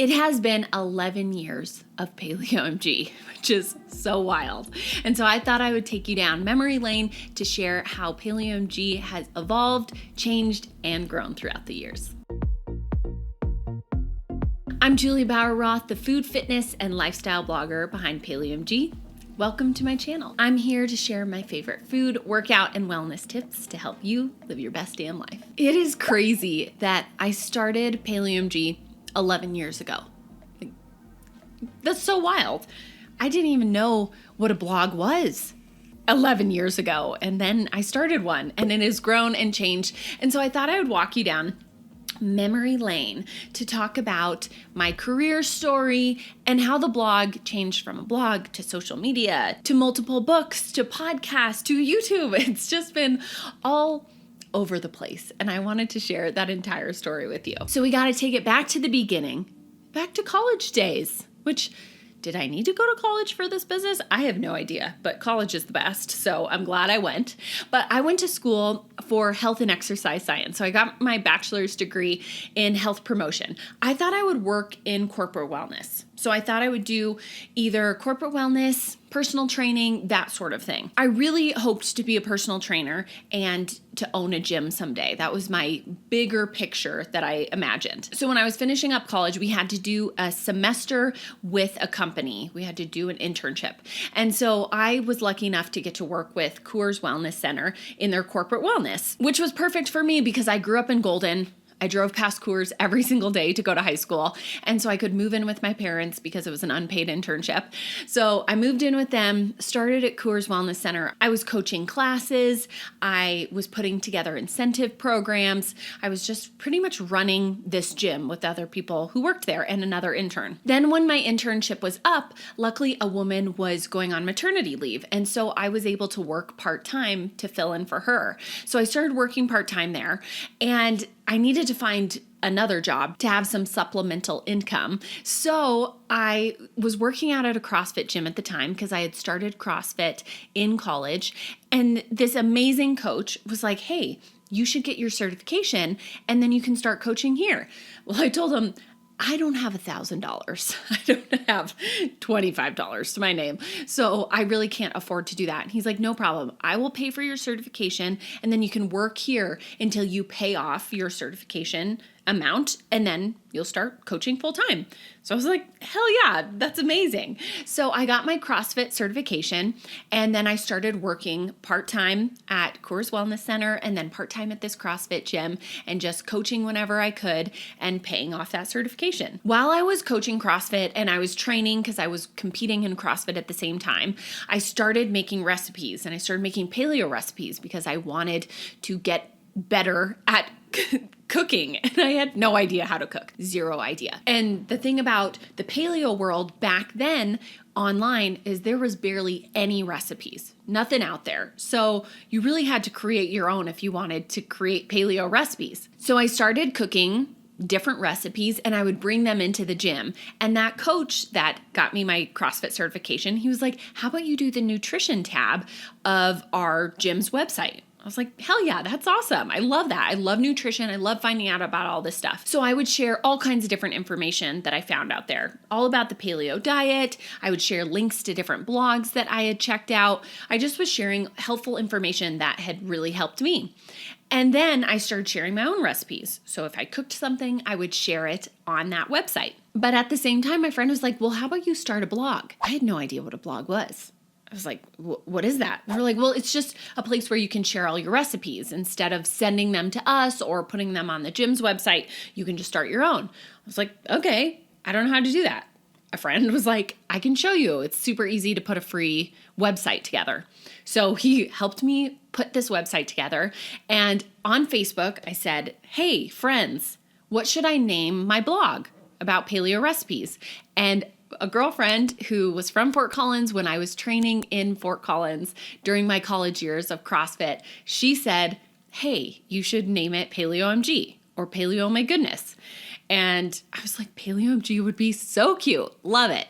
It has been 11 years of PaleOMG, which is so wild. And so I thought I would take you down memory lane to share how PaleOMG has evolved, changed, and grown throughout the years. I'm Juli Bauer Roth, the food, fitness, and lifestyle blogger behind PaleOMG. Welcome to my channel. I'm here to share my favorite food, workout, and wellness tips to help you live your best damn life. It is crazy that I started PaleOMG 11 years ago. That's so wild. I didn't even know what a blog was 11 years ago. And then I started one and it has grown and changed. And so I thought I would walk you down memory lane to talk about my career story and how the blog changed from a blog to social media, to multiple books, to podcasts, to YouTube. It's just been all over the place. And I wanted to share that entire story with you. So we got to take it back to the beginning, back to college days, which did I need to go to college for this business? I have no idea, but college is the best, so I'm glad I went. But I went to school for health and exercise science, so I got my bachelor's degree in health promotion. I thought I would work in corporate wellness. So I thought I would do either corporate wellness, personal training, that sort of thing. I really hoped to be a personal trainer and to own a gym someday. That was my bigger picture that I imagined. So when I was finishing up college, we had to do a semester with a company. We had to do an internship. And so I was lucky enough to get to work with Coors Wellness Center in their corporate wellness, which was perfect for me because I grew up in Golden. I drove past Coors every single day to go to high school. And so I could move in with my parents because it was an unpaid internship. So I moved in with them, started at Coors Wellness Center. I was coaching classes. I was putting together incentive programs. I was just pretty much running this gym with other people who worked there and another intern. Then when my internship was up, luckily a woman was going on maternity leave. And so I was able to work part-time to fill in for her. So I started working part-time there, and I needed to find another job to have some supplemental income. So I was working out at a CrossFit gym at the time because I had started CrossFit in college. And this amazing coach was like, hey, you should get your certification and then you can start coaching here. Well, I told him, I don't have $1,000. I don't have $25 to my name. So I really can't afford to do that. And he's like, no problem. I will pay for your certification and then you can work here until you pay off your certification amount and then you'll start coaching full time. So I was like, hell yeah, that's amazing. So I got my CrossFit certification and then I started working part-time at Coors Wellness Center and then part-time at this CrossFit gym and just coaching whenever I could and paying off that certification. While I was coaching CrossFit and I was training because I was competing in CrossFit at the same time, I started making recipes and I started making paleo recipes because I wanted to get better at cooking, and I had no idea how to cook, zero idea. And the thing about the paleo world back then online is there was barely any recipes, nothing out there. So you really had to create your own if you wanted to create paleo recipes. So I started cooking different recipes and I would bring them into the gym. And that coach that got me my CrossFit certification, he was like, how about you do the nutrition tab of our gym's website? I was like, hell yeah, that's awesome. I love that. I love nutrition. I love finding out about all this stuff. So I would share all kinds of different information that I found out there, all about the paleo diet. I would share links to different blogs that I had checked out. I just was sharing helpful information that had really helped me. And then I started sharing my own recipes. So if I cooked something, I would share it on that website. But at the same time, my friend was like, well, how about you start a blog? I had no idea what a blog was. I was like, what is that? And they're like, well, it's just a place where you can share all your recipes. Instead of sending them to us or putting them on the gym's website, you can just start your own. I was like, okay, I don't know how to do that. A friend was like, I can show you. It's super easy to put a free website together. So he helped me put this website together. And on Facebook, I said, hey, friends, what should I name my blog about paleo recipes? And a girlfriend who was from Fort Collins when I was training in Fort Collins during my college years of CrossFit, she said, hey, you should name it PaleOMG or Paleo My Goodness. And I was like, PaleOMG would be so cute. Love it.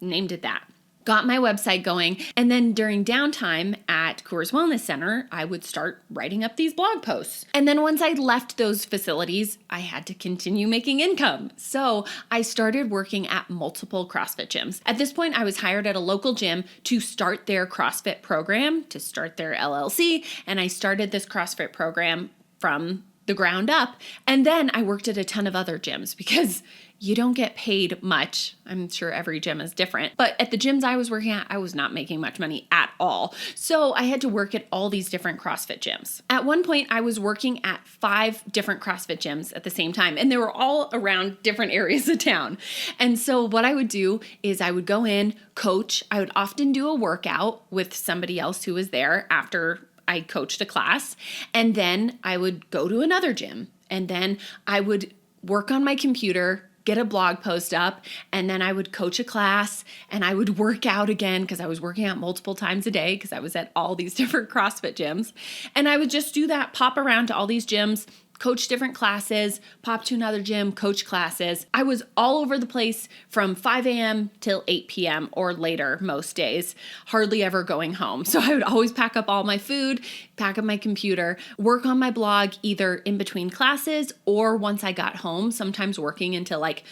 Named it that. Got my website going. And then during downtime at Coors Wellness Center, I would start writing up these blog posts. And then once I left those facilities, I had to continue making income. So I started working at multiple CrossFit gyms. At this point, I was hired at a local gym to start their CrossFit program, to start their LLC. And I started this CrossFit program from the ground up. And then I worked at a ton of other gyms because you don't get paid much. I'm sure every gym is different, but at the gyms I was working at, I was not making much money at all. So I had to work at all these different CrossFit gyms. At one point, I was working at 5 different CrossFit gyms at the same time, and they were all around different areas of town. And so what I would do is I would go in, coach. I would often do a workout with somebody else who was there after I coached a class, and then I would go to another gym, and then I would work on my computer, get a blog post up, and then I would coach a class, and I would work out again because I was working out multiple times a day because I was at all these different CrossFit gyms. And I would just do that, pop around to all these gyms, coach different classes, pop to another gym, coach classes. I was all over the place from 5 a.m. till 8 p.m. or later most days, hardly ever going home. So I would always pack up all my food, pack up my computer, work on my blog either in between classes or once I got home, sometimes working until like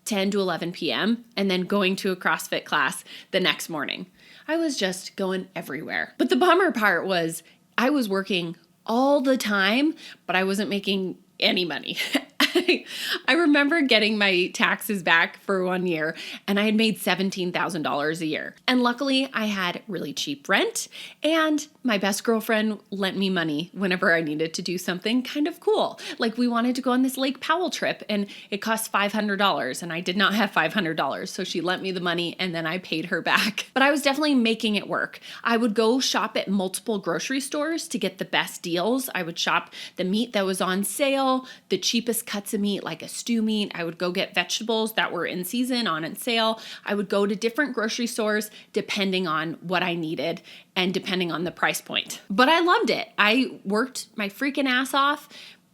10 to 11 p.m. and then going to a CrossFit class the next morning. I was just going everywhere. But the bummer part was I was working all the time, but I wasn't making any money. I remember getting my taxes back for 1 year and I had made $17,000 a year. And luckily I had really cheap rent and my best girlfriend lent me money whenever I needed to do something kind of cool. Like we wanted to go on this Lake Powell trip and it cost $500 and I did not have $500. So she lent me the money and then I paid her back. But I was definitely making it work. I would go shop at multiple grocery stores to get the best deals. I would shop the meat that was on sale, the cheapest cuts of meat like a stew meat. I would go get vegetables that were in season, on sale. I would go to different grocery stores depending on what I needed and depending on the price point. But I loved it. I worked my freaking ass off,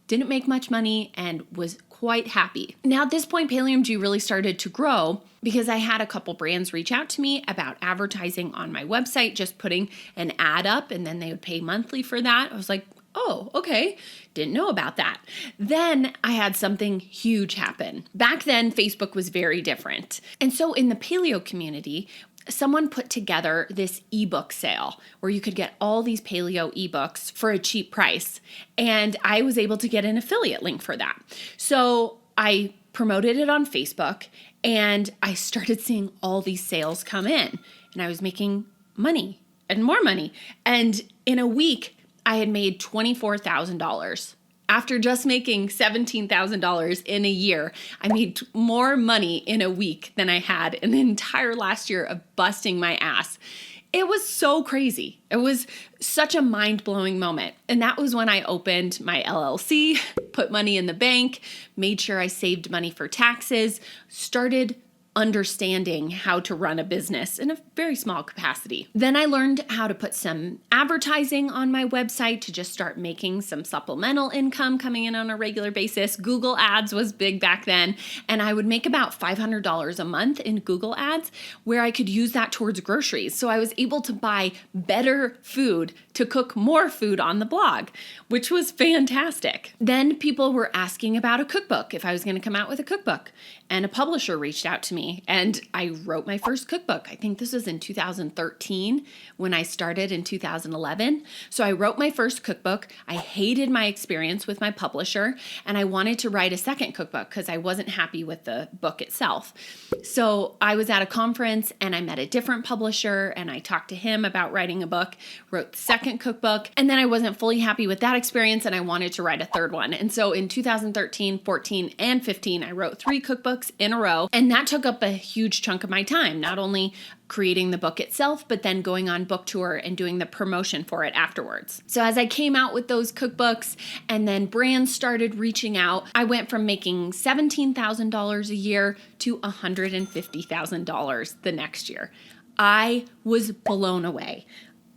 didn't make much money, and was quite happy. Now at this point, PaleOMG really started to grow because I had a couple brands reach out to me about advertising on my website, just putting an ad up and then they would pay monthly for that. I was like, oh, okay. Didn't know about that. Then I had something huge happen. Back then, Facebook was very different. And so in the paleo community, someone put together this ebook sale where you could get all these paleo ebooks for a cheap price. And I was able to get an affiliate link for that. So I promoted it on Facebook and I started seeing all these sales come in and I was making money and more money. And in a week, I had made $24,000. After just making $17,000 in a year, I made more money in a week than I had in the entire last year of busting my ass. It was so crazy. It was such a mind-blowing moment. And that was when I opened my LLC, put money in the bank, made sure I saved money for taxes, started understanding how to run a business in a very small capacity. Then I learned how to put some advertising on my website to just start making some supplemental income coming in on a regular basis. Google Ads was big back then, and I would make about $500 a month in Google Ads where I could use that towards groceries. So I was able to buy better food to cook more food on the blog, which was fantastic. Then people were asking about a cookbook, if I was going to come out with a cookbook, and a publisher reached out to me and I wrote my first cookbook. I think this was in 2013 when I started in 2011. So I wrote my first cookbook. I hated my experience with my publisher and I wanted to write a second cookbook because I wasn't happy with the book itself. So I was at a conference and I met a different publisher and I talked to him about writing a book, wrote the second cookbook, and then I wasn't fully happy with that experience and I wanted to write a third one. And so in 2013, 14, and 15, I wrote 3 cookbooks in a row, and that took up a huge chunk of my time, not only creating the book itself, but then going on book tour and doing the promotion for it afterwards. So as I came out with those cookbooks and then brands started reaching out, I went from making $17,000 a year to $150,000 the next year. I was blown away.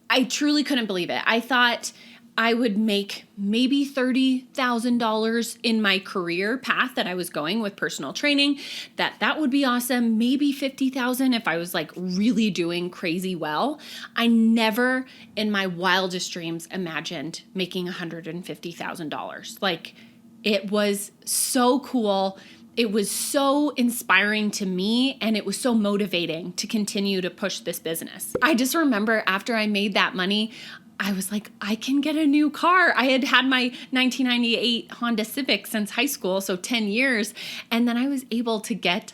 I truly couldn't believe it. I thought I would make maybe $30,000 in my career path that I was going with personal training. That would be awesome. Maybe $50,000 if I was like really doing crazy well. I never in my wildest dreams imagined making $150,000. Like, it was so cool. It was so inspiring to me, and it was so motivating to continue to push this business. I just remember after I made that money, I was like, I can get a new car. I had had my 1998 Honda Civic since high school, so 10 years. And then I was able to get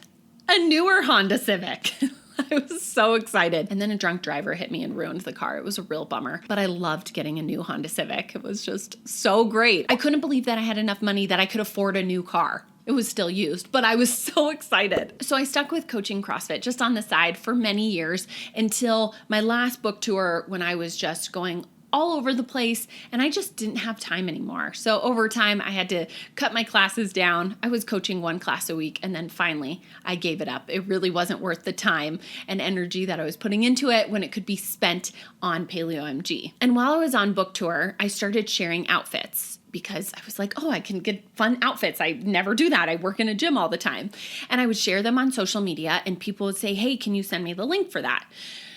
a newer Honda Civic. I was so excited. And then a drunk driver hit me and ruined the car. It was a real bummer, but I loved getting a new Honda Civic. It was just so great. I couldn't believe that I had enough money that I could afford a new car. It was still used, but I was so excited. So I stuck with coaching CrossFit just on the side for many years until my last book tour, when I was just going all over the place and I just didn't have time anymore. So over time, I had to cut my classes down. I was coaching one class a week, and then finally I gave it up. It really wasn't worth the time and energy that I was putting into it when it could be spent on PaleOMG. And while I was on book tour, I started sharing outfits, because I was like, oh, I can get fun outfits. I never do that. I work in a gym all the time. And I would share them on social media, and people would say, hey, can you send me the link for that?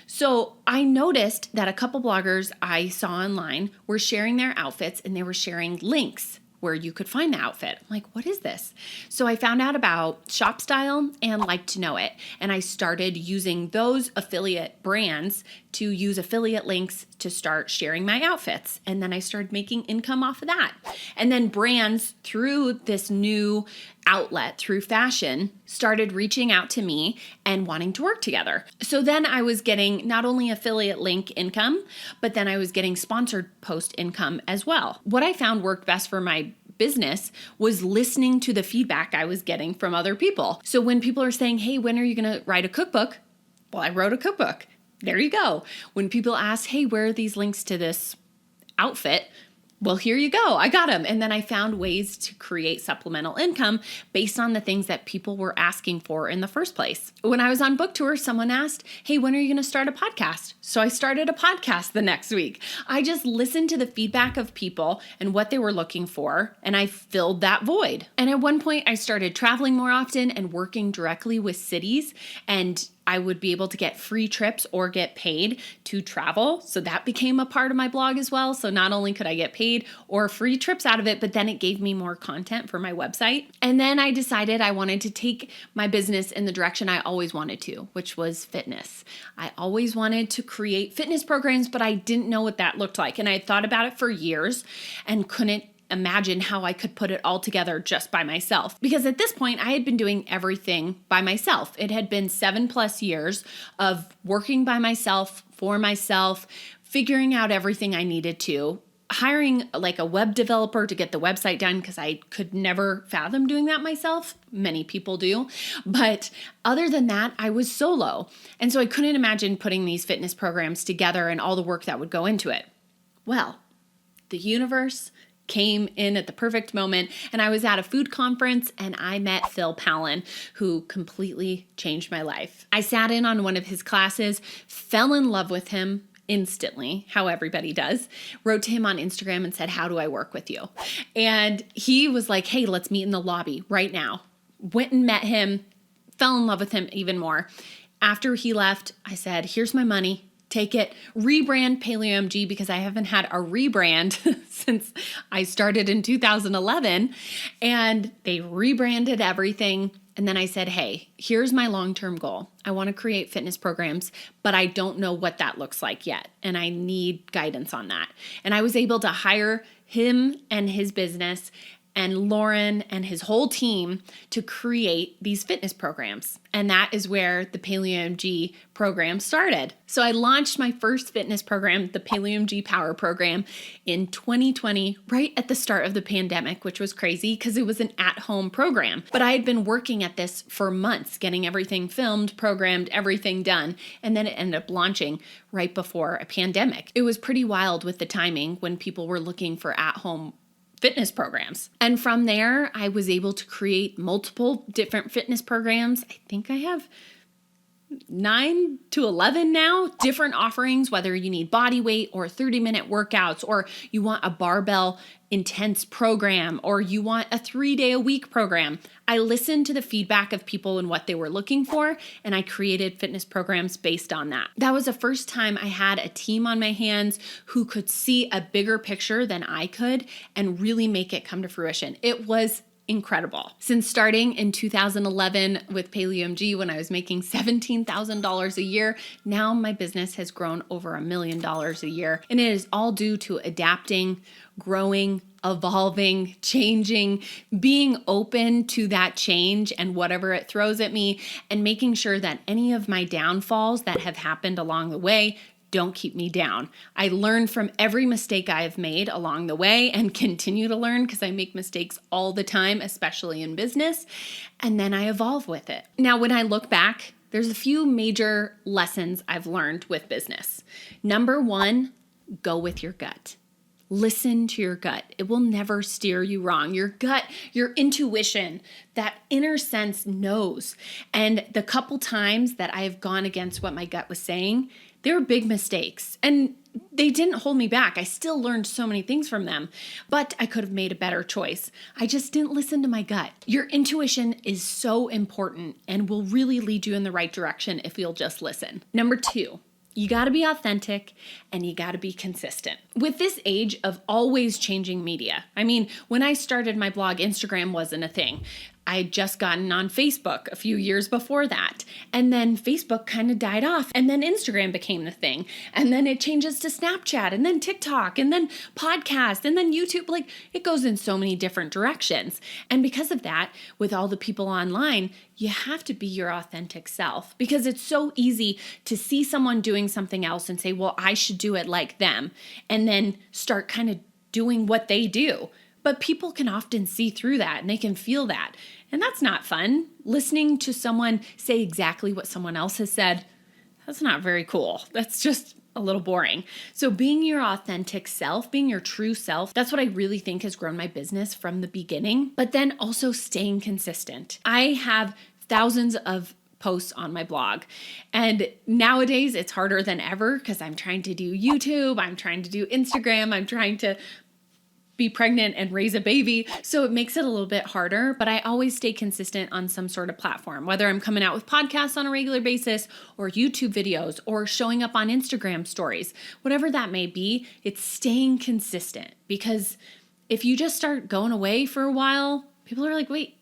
So I noticed that a couple bloggers I saw online were sharing their outfits, and they were sharing links where you could find the outfit. I'm like, what is this? So I found out about ShopStyle and Like to Know It. And I started using those affiliate brands to use affiliate links to start sharing my outfits. And then I started making income off of that. And then brands, through this new outlet, through fashion, started reaching out to me and wanting to work together. So then I was getting not only affiliate link income, but then I was getting sponsored post income as well. What I found worked best for my business was listening to the feedback I was getting from other people. So when people are saying, hey, when are you going to write a cookbook? Well, I wrote a cookbook. There you go. When people ask, hey, where are these links to this outfit? Well, here you go. I got them. And then I found ways to create supplemental income based on the things that people were asking for in the first place. When I was on book tour, someone asked, hey, when are you going to start a podcast? So I started a podcast the next week. I just listened to the feedback of people and what they were looking for, and I filled that void. And at one point, I started traveling more often and working directly with cities, and I would be able to get free trips or get paid to travel. So that became a part of my blog as well. So not only could I get paid or free trips out of it, but then it gave me more content for my website. And then I decided I wanted to take my business in the direction I always wanted to, which was fitness. I always wanted to create fitness programs, but I didn't know what that looked like. And I had thought about it for years and couldn't imagine how I could put it all together just by myself. Because at this point, I had been doing everything by myself. It had been 7+ years of working by myself, for myself, figuring out everything I needed to, hiring like a web developer to get the website done, because I could never fathom doing that myself. Many people do. But other than that, I was solo. And so I couldn't imagine putting these fitness programs together and all the work that would go into it. Well, the universe came in at the perfect moment, and I was at a food conference and I met Pallen, who completely changed my life. I sat in on one of his classes, fell in love with him instantly, how everybody does, wrote to him on Instagram and said, how do I work with you? And he was like, hey, let's meet in the lobby right now. Went and met him, fell in love with him even more. After he left, I said, here's my money. Take it, rebrand PaleOMG, because I haven't had a rebrand since I started in 2011, and they rebranded everything. And then I said, hey, here's my long-term goal. I want to create fitness programs, but I don't know what that looks like yet, and I need guidance on that. And I was able to hire him and his business and Lauren and his whole team to create these fitness programs. And that is where the PaleOMG program started. So I launched my first fitness program, the PaleOMG Power Program, in 2020, right at the start of the pandemic, which was crazy because it was an at-home program. But I had been working at this for months, getting everything filmed, programmed, everything done. And then it ended up launching right before a pandemic. It was pretty wild with the timing when people were looking for at-home fitness programs. And from there, I was able to create multiple different fitness programs. I think I have 9 to 11 now, different offerings, whether you need body weight or 30-minute workouts, or you want a barbell intense program, or you want a 3-day-a-week program. I listened to the feedback of people and what they were looking for, and I created fitness programs based on that. That was the first time I had a team on my hands who could see a bigger picture than I could and really make it come to fruition. It was incredible. Since starting in 2011 with PaleOMG, when I was making $17,000 a year, now my business has grown over $1 million a year. And it is all due to adapting, growing, evolving, changing, being open to that change and whatever it throws at me, and making sure that any of my downfalls that have happened along the way don't keep me down. I learn from every mistake I have made along the way and continue to learn because I make mistakes all the time, especially in business, and then I evolve with it. Now, when I look back, there's a few major lessons I've learned with business. Number one, go with your gut. Listen to your gut. It will never steer you wrong. Your gut, your intuition, that inner sense knows. And the couple times that I have gone against what my gut was saying, they were big mistakes, and they didn't hold me back. I still learned so many things from them, but I could have made a better choice. I just didn't listen to my gut. Your intuition is so important and will really lead you in the right direction if you'll just listen. Number two, you got to be authentic and you got to be consistent. With this age of always changing media, I mean, when I started my blog, Instagram wasn't a thing. I had just gotten on Facebook a few years before that. And then Facebook kind of died off. And then Instagram became the thing. And then it changes to Snapchat and then TikTok and then podcast and then YouTube. Like, it goes in so many different directions. And because of that, with all the people online, you have to be your authentic self, because it's so easy to see someone doing something else and say, well, I should do it like them, and then start kind of doing what they do. But people can often see through that and they can feel that. And that's not fun. Listening to someone say exactly what someone else has said, that's not very cool. That's just a little boring. So being your authentic self, being your true self, that's what I really think has grown my business from the beginning. But then also staying consistent. I have thousands of posts on my blog. And nowadays it's harder than ever because I'm trying to do YouTube, I'm trying to do Instagram, I'm trying to be pregnant and raise a baby. So it makes it a little bit harder, but I always stay consistent on some sort of platform, whether I'm coming out with podcasts on a regular basis or YouTube videos or showing up on Instagram stories, whatever that may be, it's staying consistent. Because if you just start going away for a while, people are like, wait,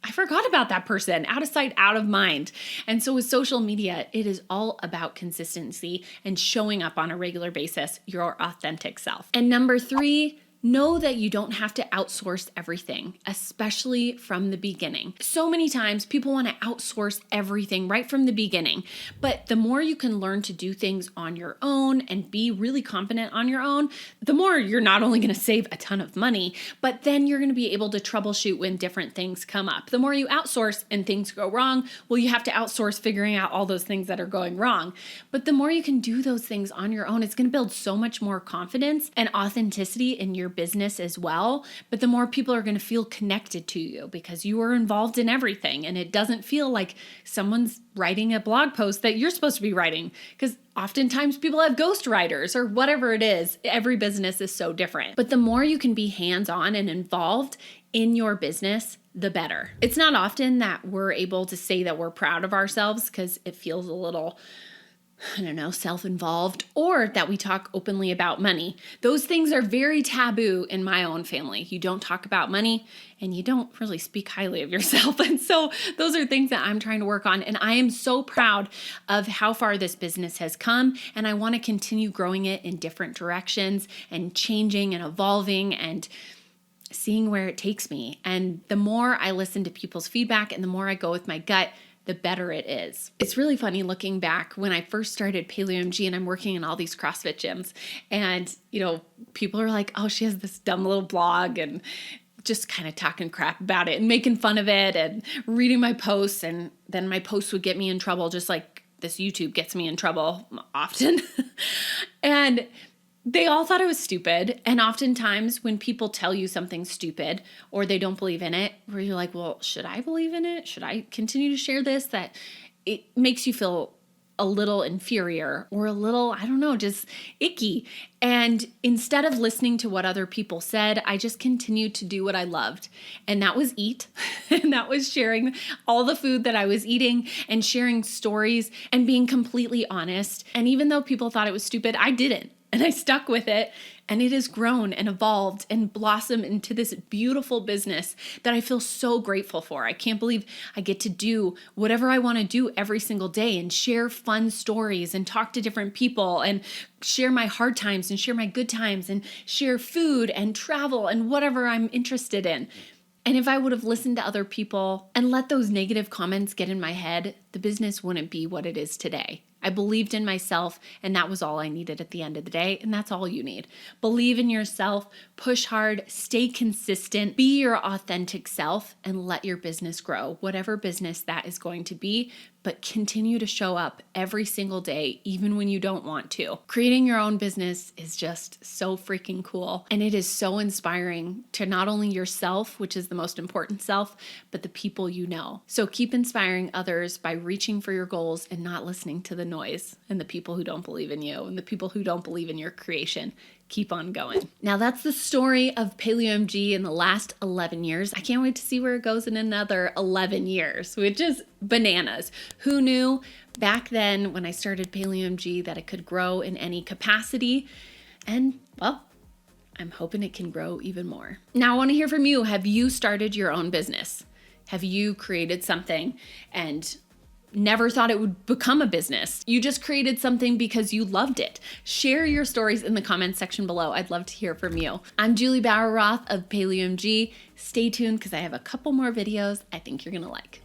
I forgot about that person, out of sight, out of mind. And so with social media, it is all about consistency and showing up on a regular basis, your authentic self. And number three, know that you don't have to outsource everything, especially from the beginning. So many times people want to outsource everything right from the beginning, but the more you can learn to do things on your own and be really confident on your own, the more you're not only going to save a ton of money, but then you're going to be able to troubleshoot when different things come up. The more you outsource and things go wrong, well, you have to outsource figuring out all those things that are going wrong. But the more you can do those things on your own, it's going to build so much more confidence and authenticity in your business as well. But the more people are going to feel connected to you because you are involved in everything, and it doesn't feel like someone's writing a blog post that you're supposed to be writing, because oftentimes people have ghostwriters or whatever it is. Every business is so different. But the more you can be hands-on and involved in your business, the better. It's not often that we're able to say that we're proud of ourselves because it feels a little, self-involved, or that we talk openly about money. Those things are very taboo in my own family. You don't talk about money and you don't really speak highly of yourself. And so those are things that I'm trying to work on. And I am so proud of how far this business has come. And I want to continue growing it in different directions and changing and evolving and seeing where it takes me. And the more I listen to people's feedback and the more I go with my gut, the better it is. It's really funny looking back when I first started PaleOMG and I'm working in all these CrossFit gyms, and people are like, oh, she has this dumb little blog, and just kind of talking crap about it and making fun of it and reading my posts, and then my posts would get me in trouble, just like this YouTube gets me in trouble often. And they all thought it was stupid. And oftentimes when people tell you something stupid or they don't believe in it, where you're like, well, should I believe in it? Should I continue to share this? That it makes you feel a little inferior or a little, I don't know, just icky. And instead of listening to what other people said, I just continued to do what I loved. And that was eat. And that was sharing all the food that I was eating and sharing stories and being completely honest. And even though people thought it was stupid, I didn't. And I stuck with it. And it has grown and evolved and blossomed into this beautiful business that I feel so grateful for. I can't believe I get to do whatever I want to do every single day and share fun stories and talk to different people and share my hard times and share my good times and share food and travel and whatever I'm interested in. And if I would have listened to other people and let those negative comments get in my head, the business wouldn't be what it is today. I believed in myself, and that was all I needed at the end of the day, and that's all you need. Believe in yourself, push hard, stay consistent, be your authentic self, and let your business grow, whatever business that is going to be, but continue to show up every single day, even when you don't want to. Creating your own business is just so freaking cool, and it is so inspiring to not only yourself, which is the most important self, but the people you know. So keep inspiring others by reaching for your goals and not listening to the noise and the people who don't believe in you and the people who don't believe in your creation. Keep on going. Now that's the story of PaleOMG in the last 11 years. I can't wait to see where it goes in another 11 years, which is bananas. Who knew back then when I started PaleOMG that it could grow in any capacity? And well, I'm hoping it can grow even more. Now I want to hear from you. Have you started your own business? Have you created something and never thought it would become a business? You just created something because you loved it. Share your stories in the comments section below. I'd love to hear from you. I'm Juli Bauer Roth of PaleOMG. Stay tuned because I have a couple more videos I think you're going to like.